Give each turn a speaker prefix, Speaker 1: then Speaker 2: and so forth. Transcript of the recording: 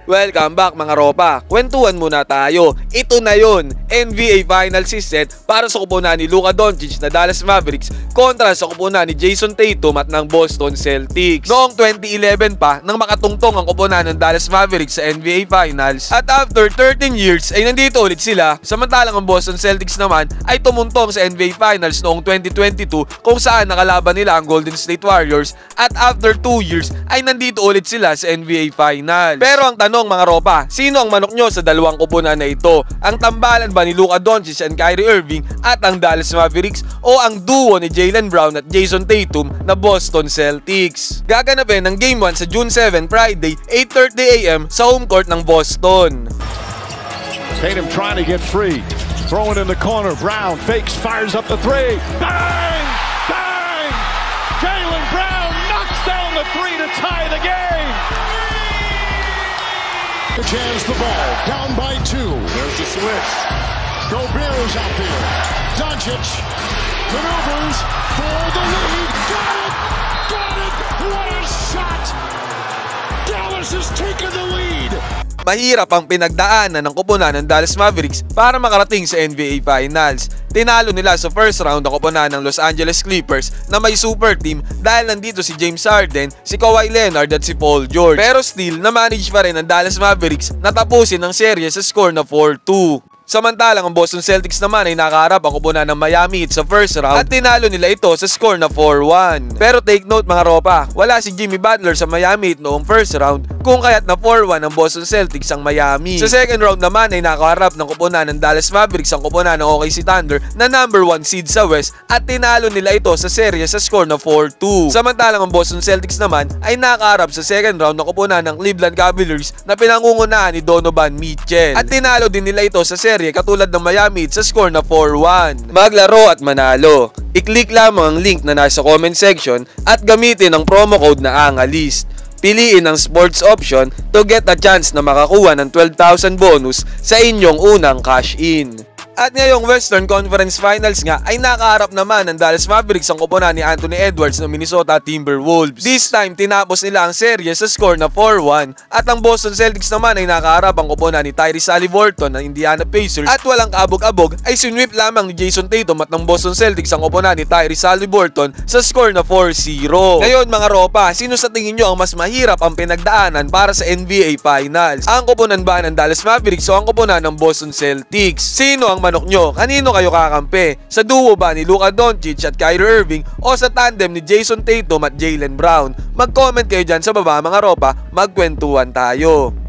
Speaker 1: Welcome back mga ropa. Kwentuhan muna tayo. Ito na yon, NBA Finals is set para sa kupunan ni Luka Doncic na Dallas Mavericks kontra sa kupunan ni Jayson Tatum at ng Boston Celtics. Noong 2011 pa nang makatungtong ang kupunan ng Dallas Mavericks sa NBA Finals at after 13 years ay nandito ulit sila, samantalang ang Boston Celtics naman ay tumuntong sa NBA Finals noong 2022 kung saan nakalaban nila ang Golden State Warriors at after 2 years ay nandito ulit sila sa NBA Finals. Pero ang tanong mga ropa, sino ang manok nyo sa dalawang kupunan na ito? Ang tambalan ba ni Luka Doncic and Kyrie Irving at ang Dallas Mavericks o ang duo ni Jaylen Brown at Jayson Tatum na Boston Celtics? Gaganapin ng Game 1 sa June 7, Friday, 8:30 AM sa home court ng Boston.
Speaker 2: Tatum trying to get free. Throw it in the corner. Brown fakes, fires up the three. Bang! Bang! Jaylen Brown knocks down the three to tie the game. Jams the ball, down by 2. There's the switch. Gobert is out there. Doncic maneuvers for the lead. Got it! Got it! What a shot! Dallas has taken the lead.
Speaker 1: Mahirap ang pinagdaanan ng kupunan ng Dallas Mavericks para makarating sa NBA Finals. Tinalo nila sa first round ang kupunan ng Los Angeles Clippers na may super team dahil nandito si James Harden, si Kawhi Leonard at si Paul George. Pero still, na-manage pa rin ng Dallas Mavericks na tapusin ang serye sa score na 4-2. Samantalang ang Boston Celtics naman ay nakaharap ang kupunan ng Miami Heat sa first round at tinalo nila ito sa score na 4-1. Pero take note mga ropa, wala si Jimmy Butler sa Miami Heat noong first round kung kaya't na 4-1 ang Boston Celtics ang Miami. Sa second round naman ay nakaharap ng kupunan ng Dallas Mavericks ang kupunan ng OKC Thunder na number 1 seed sa West at tinalo nila ito sa serye sa score na 4-2. Samantalang ang Boston Celtics naman ay nakaharap sa second round ng kupunan ng Cleveland Cavaliers na pinangungunahan ni Donovan Mitchell at tinalo din nila ito sa serye katulad ng Miami Heat sa score na 4-1. Maglaro at manalo. I-click lamang ang link na nasa comment section at gamitin ang promo code na ANGALIST. Piliin ang sports option to get a chance na makakuha ng 12,000 bonus sa inyong unang cash in. At ngayong Western Conference Finals nga ay nakaharap naman ng Dallas Mavericks ang kupunan ni Anthony Edwards ng Minnesota Timberwolves. This time, tinapos nila ang serye sa score na 4-1 at ang Boston Celtics naman ay nakaharap ang kupunan ni Tyrese Haliburton ng Indiana Pacers at walang kaabog-abog ay sinwip lamang ni Jayson Tatum at ng Boston Celtics ang kupunan ni Tyrese Haliburton sa score na 4-0. Ngayon mga ropa, sino sa tingin nyo ang mas mahirap ang pinagdaanan para sa NBA Finals? Ang kupunan ba ng Dallas Mavericks o ang kupunan ng Boston Celtics? Sino ang manok nyo? Kanino kayo kakampi? Sa duo ba ni Luka Doncic at Kyrie Irving o sa tandem ni Jayson Tatum at Jaylen Brown? Mag-comment kayo dyan sa baba mga ropa, magkwentuhan tayo.